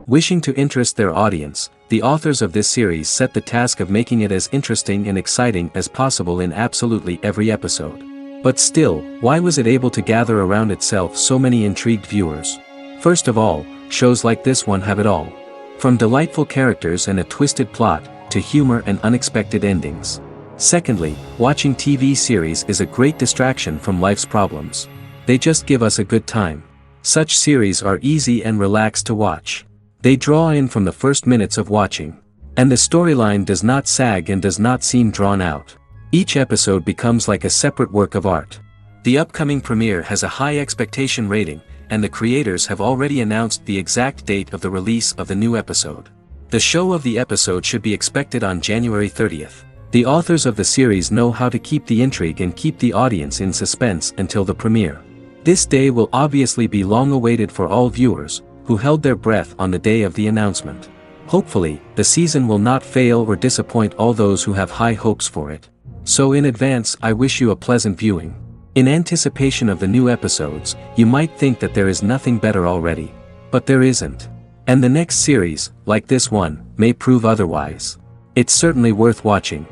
Wishing to interest their audience, the authors of this series set the task of making it as interesting and exciting as possible in absolutely every episode. But still, why was it able to gather around itself so many intrigued viewers? First of all, shows like this one have it all. From delightful characters and a twisted plot, to humor and unexpected endings. Secondly, watching TV series is a great distraction from life's problems. They just give us a good time. Such series are easy and relaxed to watch. They draw in from the first minutes of watching. And the storyline does not sag and does not seem drawn out. Each episode becomes like a separate work of art. The upcoming premiere has a high expectation rating, and the creators have already announced the exact date of the release of the new episode. The show of the episode should be expected on January 30th. The authors of the series know how to keep the intrigue and keep the audience in suspense until the premiere. This day will obviously be long awaited for all viewers, who held their breath on the day of the announcement. Hopefully, the season will not fail or disappoint all those who have high hopes for it. So in advance, I wish you a pleasant viewing. In anticipation of the new episodes, you might think that there is nothing better already. But there isn't. And the next series, like this one, may prove otherwise. It's certainly worth watching.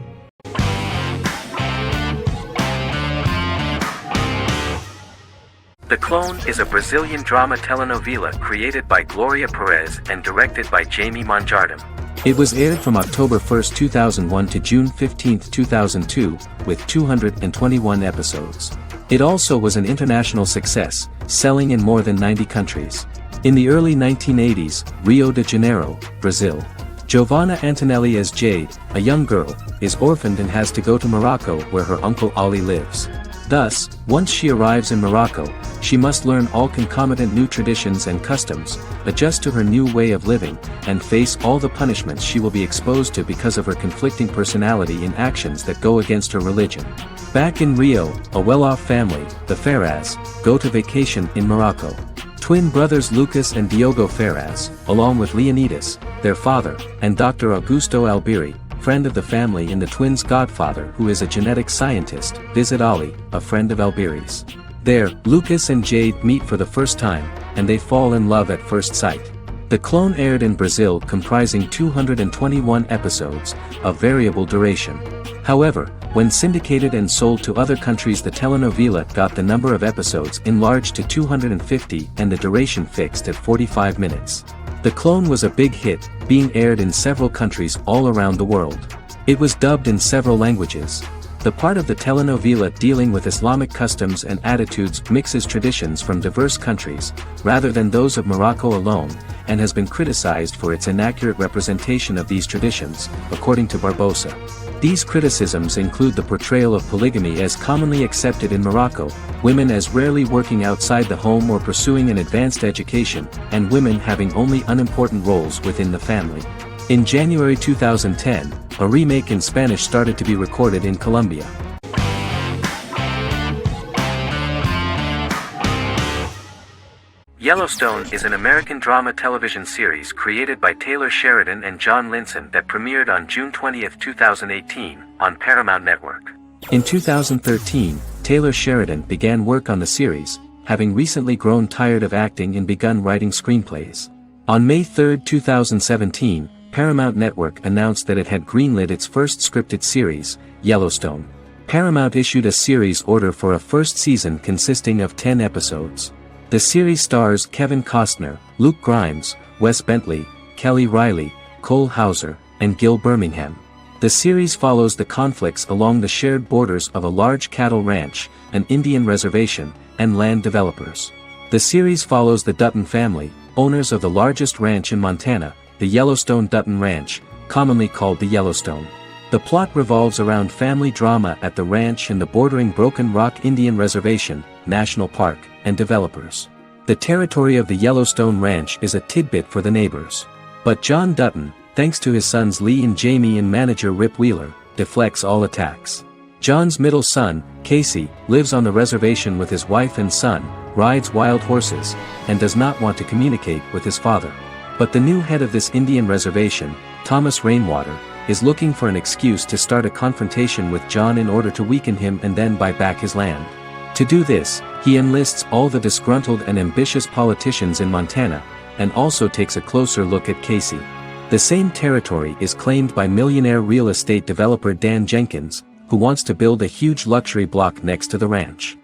The Clone is a Brazilian drama telenovela created by Gloria Perez and directed by Jamie Monjardim. It was aired from October 1, 2001 to June 15, 2002, with 221 episodes. It also was an international success, selling in more than 90 countries. In the early 1980s, Rio de Janeiro, Brazil. Giovanna Antonelli as Jade, a young girl, is orphaned and has to go to Morocco where her uncle Ali lives. Thus, once she arrives in Morocco, she must learn all concomitant new traditions and customs, adjust to her new way of living, and face all the punishments she will be exposed to because of her conflicting personality in actions that go against her religion. Back in Rio, a well-off family, the Ferraz, go to vacation in Morocco. Twin brothers Lucas and Diogo Ferraz, along with Leonidas, their father, and Dr. Augusto Albiri, friend of the family and the twins' godfather who is a genetic scientist, visit Ali, a friend of Albiri's. There, Lucas and Jade meet for the first time, and they fall in love at first sight. The Clone aired in Brazil comprising 221 episodes, of variable duration. However, when syndicated and sold to other countries, the telenovela got the number of episodes enlarged to 250 and the duration fixed at 45 minutes. The Clone was a big hit, being aired in several countries all around the world. It was dubbed in several languages. The part of the telenovela dealing with Islamic customs and attitudes mixes traditions from diverse countries, rather than those of Morocco alone, and has been criticized for its inaccurate representation of these traditions, according to Barbosa. These criticisms include the portrayal of polygamy as commonly accepted in Morocco, women as rarely working outside the home or pursuing an advanced education, and women having only unimportant roles within the family. In January 2010, a remake in Spanish started to be recorded in Colombia. Yellowstone is an American drama television series created by Taylor Sheridan and John Linson that premiered on June 20, 2018, on Paramount Network. In 2013, Taylor Sheridan began work on the series, having recently grown tired of acting and begun writing screenplays. On May 3, 2017, Paramount Network announced that it had greenlit its first scripted series, Yellowstone. Paramount issued a series order for a first season consisting of 10 episodes. The series stars Kevin Costner, Luke Grimes, Wes Bentley, Kelly Riley, Cole Hauser, and Gil Birmingham. The series follows the conflicts along the shared borders of a large cattle ranch, an Indian reservation, and land developers. The series follows the Dutton family, owners of the largest ranch in Montana, the Yellowstone Dutton Ranch, commonly called the Yellowstone. The plot revolves around family drama at the ranch and the bordering Broken Rock Indian Reservation, National Park, and developers. The territory of the Yellowstone Ranch is a tidbit for the neighbors. But John Dutton, thanks to his sons Lee and Jamie and manager Rip Wheeler, deflects all attacks. John's middle son, Casey, lives on the reservation with his wife and son, rides wild horses, and does not want to communicate with his father. But the new head of this Indian reservation, Thomas Rainwater, is looking for an excuse to start a confrontation with John in order to weaken him and then buy back his land. To do this, he enlists all the disgruntled and ambitious politicians in Montana, and also takes a closer look at Casey. The same territory is claimed by millionaire real estate developer Dan Jenkins, who wants to build a huge luxury block next to the ranch.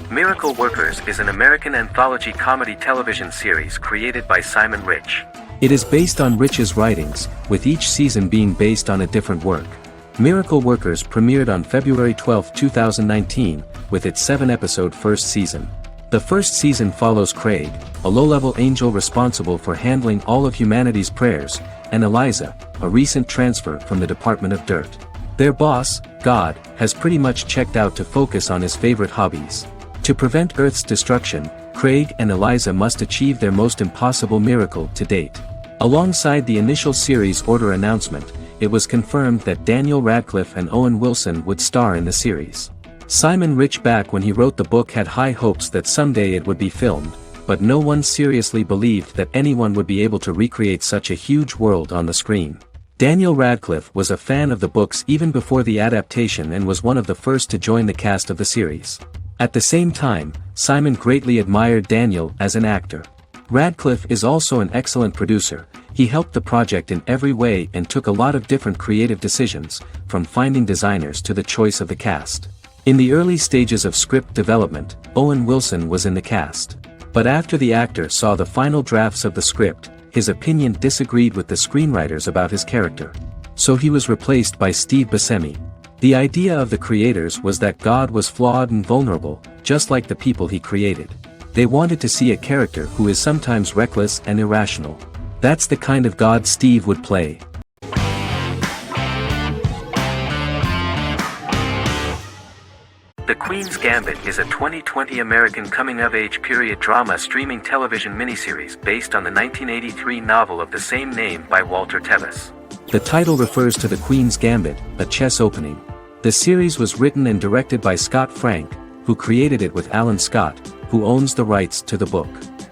Miracle Workers is an American anthology comedy television series created by Simon Rich. It is based on Rich's writings, with each season being based on a different work. Miracle Workers premiered on February 12, 2019, with its 7-episode first season. The first season follows Craig, a low-level angel responsible for handling all of humanity's prayers, and Eliza, a recent transfer from the Department of Dirt. Their boss, God, has pretty much checked out to focus on his favorite hobbies. To prevent Earth's destruction, Craig and Eliza must achieve their most impossible miracle to date. Alongside the initial series order announcement, it was confirmed that Daniel Radcliffe and Owen Wilson would star in the series. Simon Rich, back when he wrote the book, had high hopes that someday it would be filmed, but no one seriously believed that anyone would be able to recreate such a huge world on the screen. Daniel Radcliffe was a fan of the books even before the adaptation and was one of the first to join the cast of the series. At the same time, Simon greatly admired Daniel as an actor. Radcliffe is also an excellent producer. He helped the project in every way and took a lot of different creative decisions, from finding designers to the choice of the cast. In the early stages of script development, Owen Wilson was in the cast. But after the actor saw the final drafts of the script, his opinion disagreed with the screenwriters about his character. So he was replaced by Steve Buscemi. The idea of the creators was that God was flawed and vulnerable, just like the people he created. They wanted to see a character who is sometimes reckless and irrational. That's the kind of God Steve would play. The Queen's Gambit is a 2020 American coming-of-age period drama streaming television miniseries based on the 1983 novel of the same name by Walter Tevis. The title refers to the Queen's Gambit, a chess opening. The series was written and directed by Scott Frank, who created it with Alan Scott, who owns the rights to the book.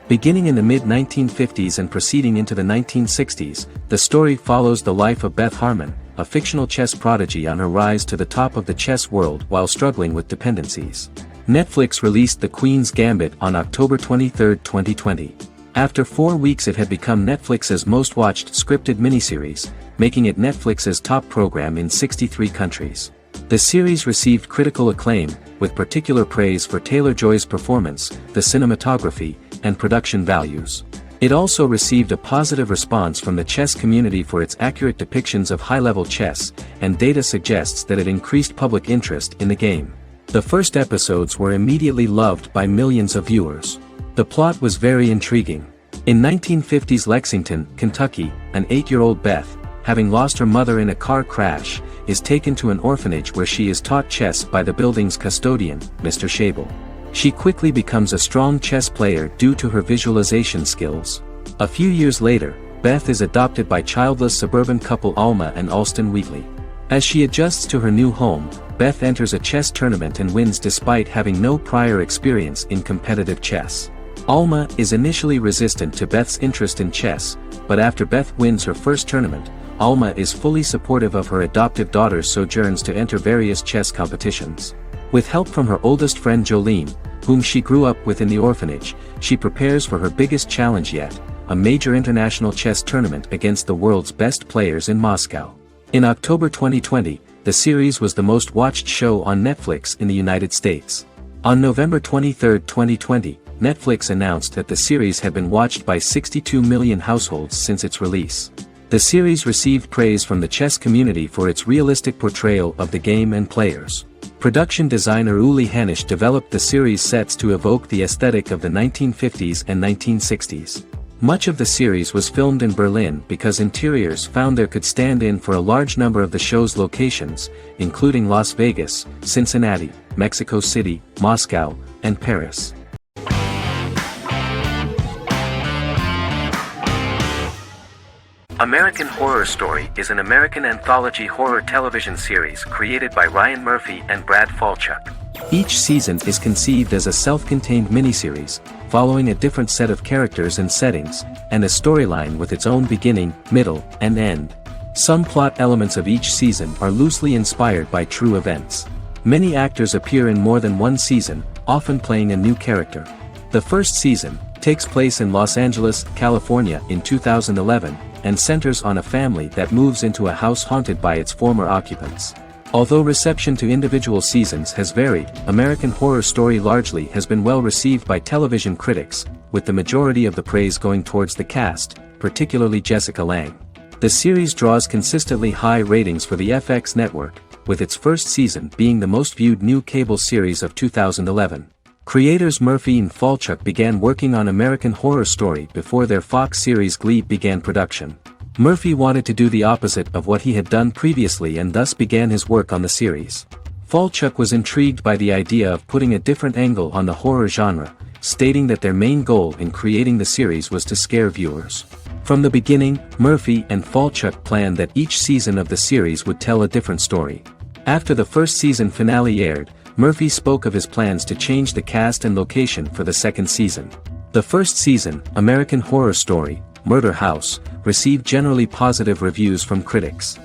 Beginning in the mid-1950s and proceeding into the 1960s, the story follows the life of Beth Harmon, a fictional chess prodigy on her rise to the top of the chess world while struggling with dependencies. Netflix released The Queen's Gambit on October 23, 2020. After 4 weeks it had become Netflix's most-watched scripted miniseries, making it Netflix's top program in 63 countries. The series received critical acclaim, with particular praise for Taylor-Joy's performance, the cinematography, and production values. It also received a positive response from the chess community for its accurate depictions of high-level chess, and data suggests that it increased public interest in the game. The first episodes were immediately loved by millions of viewers. The plot was very intriguing. In 1950s Lexington, Kentucky, an 8-year-old Beth, having lost her mother in a car crash, is taken to an orphanage where she is taught chess by the building's custodian, Mr. Schabel. She quickly becomes a strong chess player due to her visualization skills. A few years later, Beth is adopted by childless suburban couple Alma and Alston Wheatley. As she adjusts to her new home, Beth enters a chess tournament and wins despite having no prior experience in competitive chess. Alma is initially resistant to Beth's interest in chess, but after Beth wins her first tournament, Alma is fully supportive of her adoptive daughter's sojourns to enter various chess competitions. With help from her oldest friend Jolene, whom she grew up with in the orphanage, she prepares for her biggest challenge yet, a major international chess tournament against the world's best players in Moscow. In October 2020, the series was the most watched show on Netflix in the United States. On November 23, 2020, Netflix announced that the series had been watched by 62 million households since its release. The series received praise from the chess community for its realistic portrayal of the game and players. Production designer Uli Hanisch developed the series sets to evoke the aesthetic of the 1950s and 1960s. Much of the series was filmed in Berlin because interiors found there could stand in for a large number of the show's locations, including Las Vegas, Cincinnati, Mexico City, Moscow, and Paris. American Horror Story is an American anthology horror television series created by Ryan Murphy and Brad Falchuk. Each season is conceived as a self-contained miniseries, following a different set of characters and settings, and a storyline with its own beginning, middle, and end. Some plot elements of each season are loosely inspired by true events. Many actors appear in more than one season, often playing a new character. The first season takes place in Los Angeles, California in 2011, and centers on a family that moves into a house haunted by its former occupants. Although reception to individual seasons has varied, American Horror Story largely has been well received by television critics, with the majority of the praise going towards the cast, particularly Jessica Lange. The series draws consistently high ratings for the FX network, with its first season being the most viewed new cable series of 2011. Creators Murphy and Falchuk began working on American Horror Story before their Fox series Glee began production. Murphy wanted to do the opposite of what he had done previously and thus began his work on the series. Falchuk was intrigued by the idea of putting a different angle on the horror genre, stating that their main goal in creating the series was to scare viewers. From the beginning, Murphy and Falchuk planned that each season of the series would tell a different story. After the first season finale aired, Murphy spoke of his plans to change the cast and location for the second season. The first season, American Horror Story, Murder House, received generally positive reviews from critics.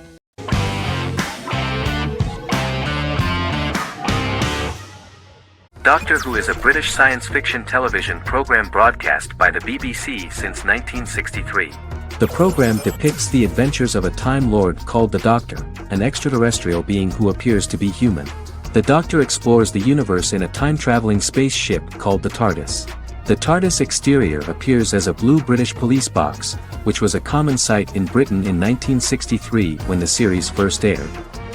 Doctor Who is a British science fiction television program broadcast by the BBC since 1963. The program depicts the adventures of a Time Lord called the Doctor, an extraterrestrial being who appears to be human. The Doctor explores the universe in a time-traveling spaceship called the TARDIS. The TARDIS exterior appears as a blue British police box, which was a common sight in Britain in 1963 when the series first aired.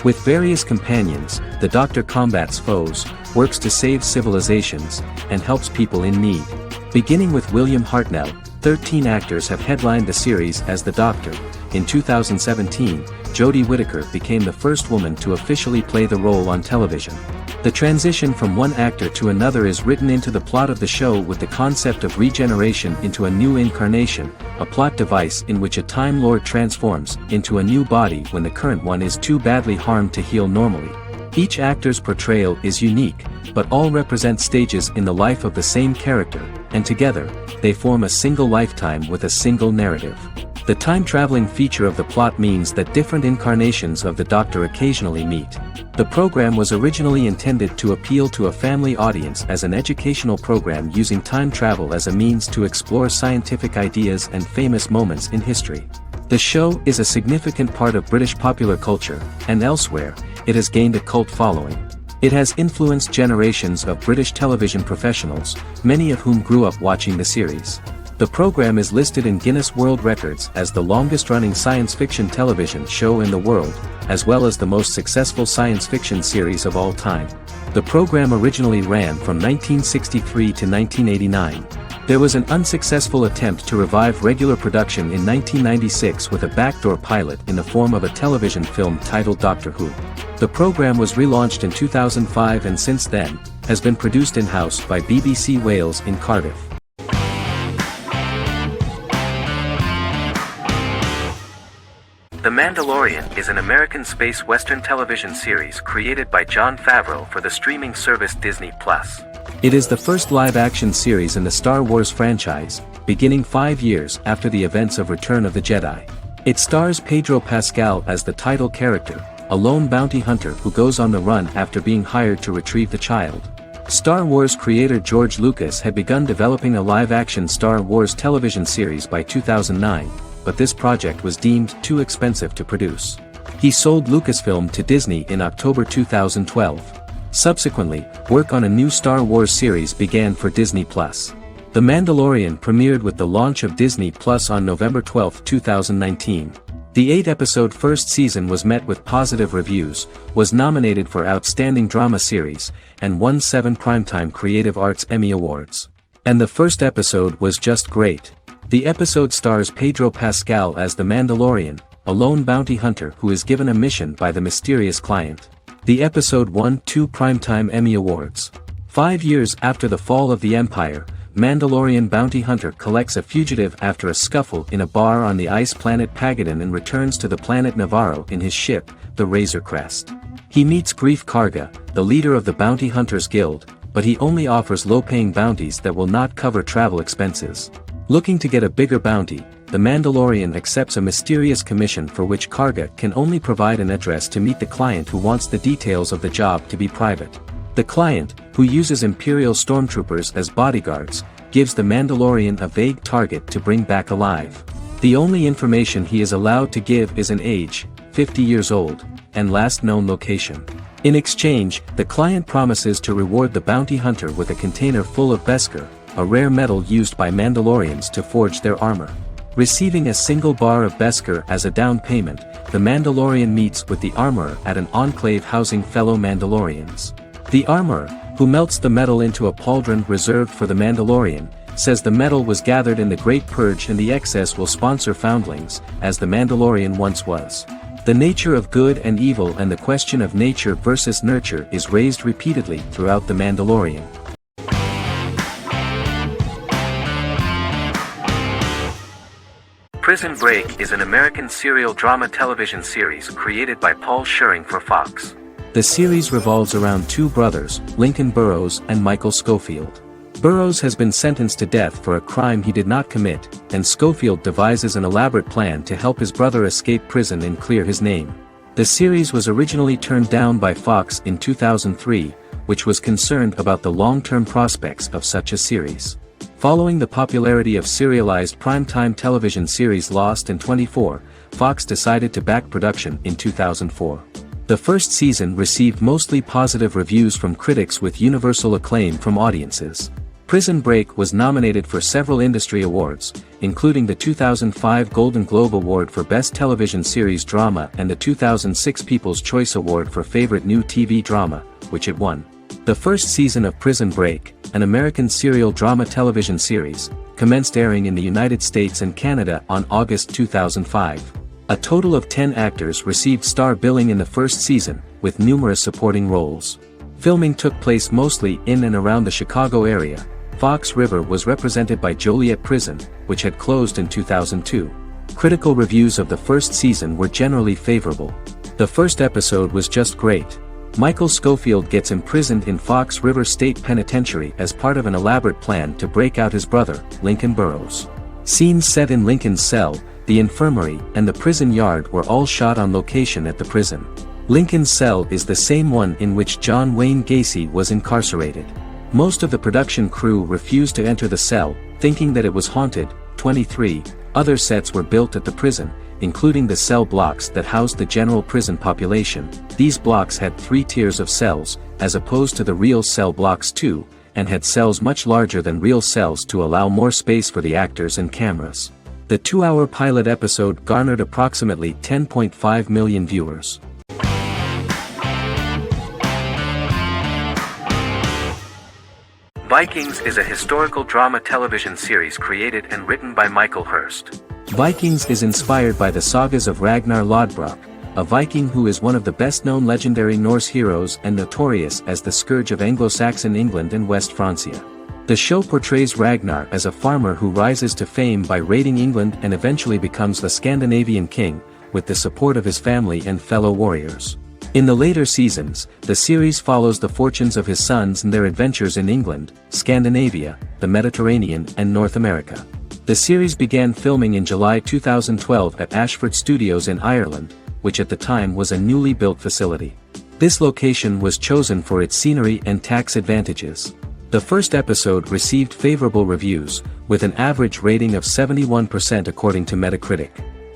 With various companions, the Doctor combats foes, works to save civilizations, and helps people in need. Beginning with William Hartnell, 13 actors have headlined the series as the Doctor. In 2017, Jodie Whittaker became the first woman to officially play the role on television. The transition from one actor to another is written into the plot of the show with the concept of regeneration into a new incarnation, a plot device in which a Time Lord transforms into a new body when the current one is too badly harmed to heal normally. Each actor's portrayal is unique, but all represent stages in the life of the same character, and together, they form a single lifetime with a single narrative. The time-traveling feature of the plot means that different incarnations of the Doctor occasionally meet. The program was originally intended to appeal to a family audience as an educational program using time travel as a means to explore scientific ideas and famous moments in history. The show is a significant part of British popular culture, and elsewhere, it has gained a cult following. It has influenced generations of British television professionals, many of whom grew up watching the series. The program is listed in Guinness World Records as the longest-running science fiction television show in the world, as well as the most successful science fiction series of all time. The program originally ran from 1963 to 1989. There was an unsuccessful attempt to revive regular production in 1996 with a backdoor pilot in the form of a television film titled Doctor Who. The program was relaunched in 2005 and since then, has been produced in-house by BBC Wales in Cardiff. The Mandalorian is an American space western television series created by Jon Favreau for the streaming service Disney+. It is the first live-action series in the Star Wars franchise, beginning 5 years after the events of Return of the Jedi. It stars Pedro Pascal as the title character, a lone bounty hunter who goes on the run after being hired to retrieve the child. Star Wars creator George Lucas had begun developing a live-action Star Wars television series by 2009, but this project was deemed too expensive to produce. He sold Lucasfilm to Disney in October 2012. Subsequently, work on a new Star Wars series began for Disney+. The Mandalorian premiered with the launch of Disney+ on November 12, 2019. The 8-episode first season was met with positive reviews, was nominated for Outstanding Drama Series, and won 7 Primetime Creative Arts Emmy Awards. And the first episode was just great. The episode stars Pedro Pascal as the Mandalorian, a lone bounty hunter who is given a mission by the mysterious client. The episode won 2 Primetime Emmy Awards. 5 years after the fall of the Empire, Mandalorian bounty hunter collects a fugitive after a scuffle in a bar on the ice planet Pagadan and returns to the planet Navarro in his ship, the Razor Crest. He meets Grief Karga, the leader of the Bounty Hunters Guild, but he only offers low-paying bounties that will not cover travel expenses. Looking to get a bigger bounty, the Mandalorian accepts a mysterious commission for which Karga can only provide an address to meet the client who wants the details of the job to be private. The client, who uses Imperial stormtroopers as bodyguards, gives the Mandalorian a vague target to bring back alive. The only information he is allowed to give is an age, 50 years old, and last known location. In exchange, the client promises to reward the bounty hunter with a container full of Beskar, a rare metal used by Mandalorians to forge their armor. Receiving a single bar of Beskar as a down payment, the Mandalorian meets with the armorer at an enclave housing fellow Mandalorians. The armorer, who melts the metal into a pauldron reserved for the Mandalorian, says the metal was gathered in the Great Purge and the excess will sponsor foundlings, as the Mandalorian once was. The nature of good and evil and the question of nature versus nurture is raised repeatedly throughout The Mandalorian. Prison Break is an American serial drama television series created by Paul Schering for Fox. The series revolves around two brothers, Lincoln Burrows and Michael Schofield. Burrows has been sentenced to death for a crime he did not commit, and Schofield devises an elaborate plan to help his brother escape prison and clear his name. The series was originally turned down by Fox in 2003, which was concerned about the long-term prospects of such a series. Following the popularity of serialized primetime television series Lost and 24, Fox decided to back production in 2004. The first season received mostly positive reviews from critics with universal acclaim from audiences. Prison Break was nominated for several industry awards, including the 2005 Golden Globe Award for Best Television Series Drama and the 2006 People's Choice Award for Favorite New TV Drama, which it won. The first season of Prison Break, an American serial drama television series, commenced airing in the United States and Canada on August 2005. A total of 10 actors received star billing in the first season, with numerous supporting roles. Filming took place mostly in and around the Chicago area. Fox River was represented by Joliet Prison, which had closed in 2002. Critical reviews of the first season were generally favorable. The first episode was just great. Michael Schofield gets imprisoned in Fox River State Penitentiary as part of an elaborate plan to break out his brother, Lincoln Burrows. Scenes set in Lincoln's cell, the infirmary, and the prison yard were all shot on location at the prison. Lincoln's cell is the same one in which John Wayne Gacy was incarcerated. Most of the production crew refused to enter the cell, thinking that it was haunted. 23 other sets were built at the prison, including the cell blocks that housed the general prison population. These blocks had 3 tiers of cells, as opposed to the real cell blocks 2, and had cells much larger than real cells to allow more space for the actors and cameras. The 2-hour pilot episode garnered approximately 10.5 million viewers. Vikings is a historical drama television series created and written by Michael Hurst. Vikings is inspired by the sagas of Ragnar Lodbrok, a Viking who is one of the best-known legendary Norse heroes and notorious as the scourge of Anglo-Saxon England and West Francia. The show portrays Ragnar as a farmer who rises to fame by raiding England and eventually becomes the Scandinavian king, with the support of his family and fellow warriors. In the later seasons, the series follows the fortunes of his sons and their adventures in England, Scandinavia, the Mediterranean and North America. The series began filming in July 2012 at Ashford Studios in Ireland, which at the time was a newly built facility. This location was chosen for its scenery and tax advantages. The first episode received favorable reviews, with an average rating of 71% according to Metacritic.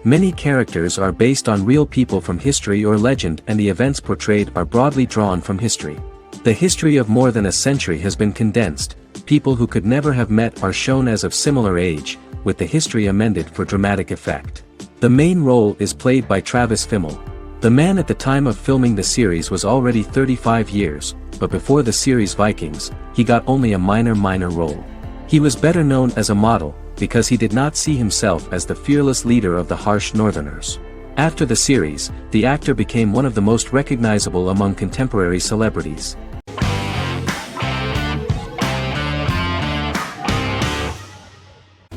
Many characters are based on real people from history or legend, and the events portrayed are broadly drawn from history. The history of more than a century has been condensed. People who could never have met are shown as of similar age, with the history amended for dramatic effect. The main role is played by Travis Fimmel. The man at the time of filming the series was already 35 years, but before the series Vikings, he got only a minor role. He was better known as a model, because he did not see himself as the fearless leader of the harsh Northerners. After the series, the actor became one of the most recognizable among contemporary celebrities.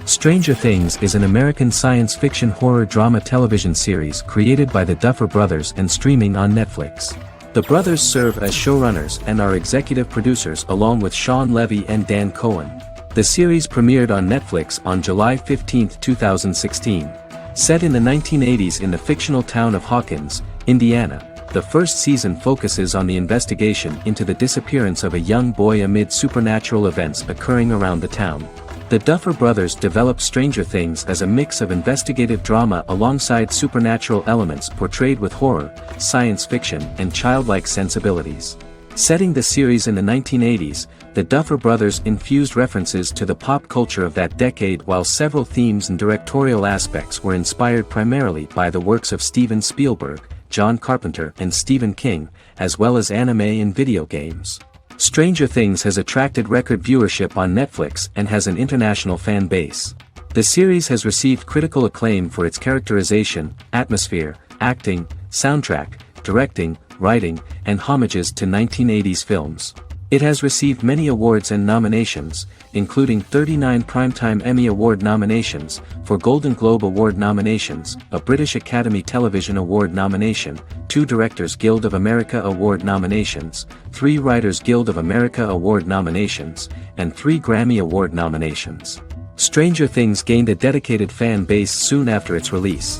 Stranger Things is an American science fiction horror drama television series created by the Duffer Brothers and streaming on Netflix. The brothers serve as showrunners and are executive producers along with Sean Levy and Dan Cohen. The series premiered on Netflix on July 15, 2016. Set in the 1980s in the fictional town of Hawkins, Indiana, the first season focuses on the investigation into the disappearance of a young boy amid supernatural events occurring around the town. The Duffer Brothers developed Stranger Things as a mix of investigative drama alongside supernatural elements portrayed with horror, science fiction, and childlike sensibilities. Setting the series in the 1980s, the Duffer Brothers infused references to the pop culture of that decade, while several themes and directorial aspects were inspired primarily by the works of Steven Spielberg, John Carpenter, and Stephen King, as well as anime and video games. Stranger Things has attracted record viewership on Netflix and has an international fan base. The series has received critical acclaim for its characterization, atmosphere, acting, soundtrack, directing, writing, and homages to 1980s films. It has received many awards and nominations, including 39 Primetime Emmy Award nominations, 4 Golden Globe Award nominations, a British Academy Television Award nomination, 2 Directors Guild of America Award nominations, 3 Writers Guild of America Award nominations, and 3 Grammy Award nominations. Stranger Things gained a dedicated fan base soon after its release.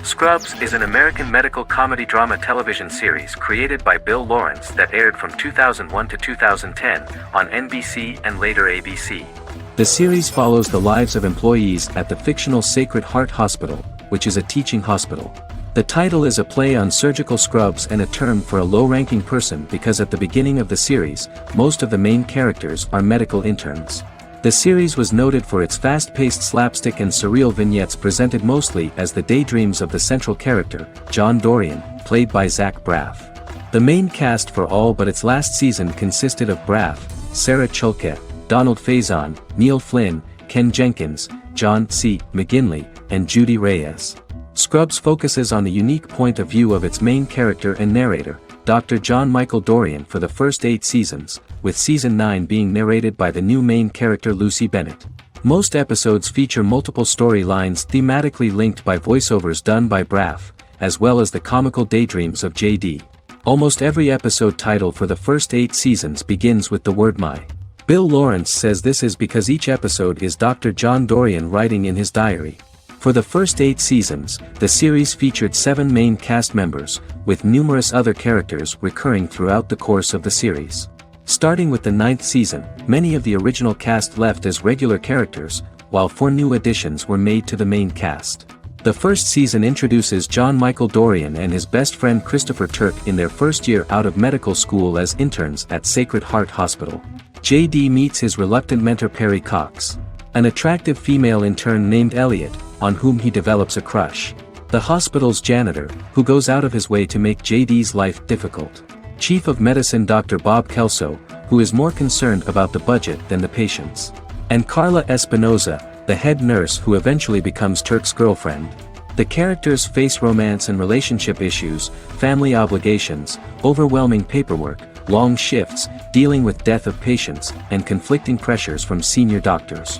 Scrubs is an American medical comedy drama television series created by Bill Lawrence that aired from 2001 to 2010 on NBC and later ABC. The series follows the lives of employees at the fictional Sacred Heart Hospital, which is a teaching hospital. The title is a play on surgical scrubs and a term for a low-ranking person because at the beginning of the series, most of the main characters are medical interns. The series was noted for its fast-paced slapstick and surreal vignettes presented mostly as the daydreams of the central character, John Dorian, played by Zach Braff. The main cast for all but its last season consisted of Braff, Sarah Chalke, Donald Faison, Neil Flynn, Ken Jenkins, John C. McGinley, and Judy Reyes. Scrubs focuses on the unique point of view of its main character and narrator, Dr. John Michael Dorian, for the first 8 seasons, with season 9 being narrated by the new main character Lucy Bennett. Most episodes feature multiple storylines thematically linked by voiceovers done by Braff, as well as the comical daydreams of JD. Almost every episode title for the first 8 seasons begins with the word "my." Bill Lawrence says this is because each episode is Dr. John Dorian writing in his diary. For the first 8 seasons, the series featured 7 main cast members, with numerous other characters recurring throughout the course of the series. Starting with the 9th season, many of the original cast left as regular characters, while 4 new additions were made to the main cast. The first season introduces John Michael Dorian and his best friend Christopher Turk in their first year out of medical school as interns at Sacred Heart Hospital. JD meets his reluctant mentor Perry Cox, an attractive female intern named Elliot, on whom he develops a crush. The hospital's janitor, who goes out of his way to make JD's life difficult. Chief of Medicine Dr. Bob Kelso, who is more concerned about the budget than the patients. And Carla Espinoza, the head nurse who eventually becomes Turk's girlfriend. The characters face romance and relationship issues, family obligations, overwhelming paperwork, long shifts, dealing with death of patients, and conflicting pressures from senior doctors.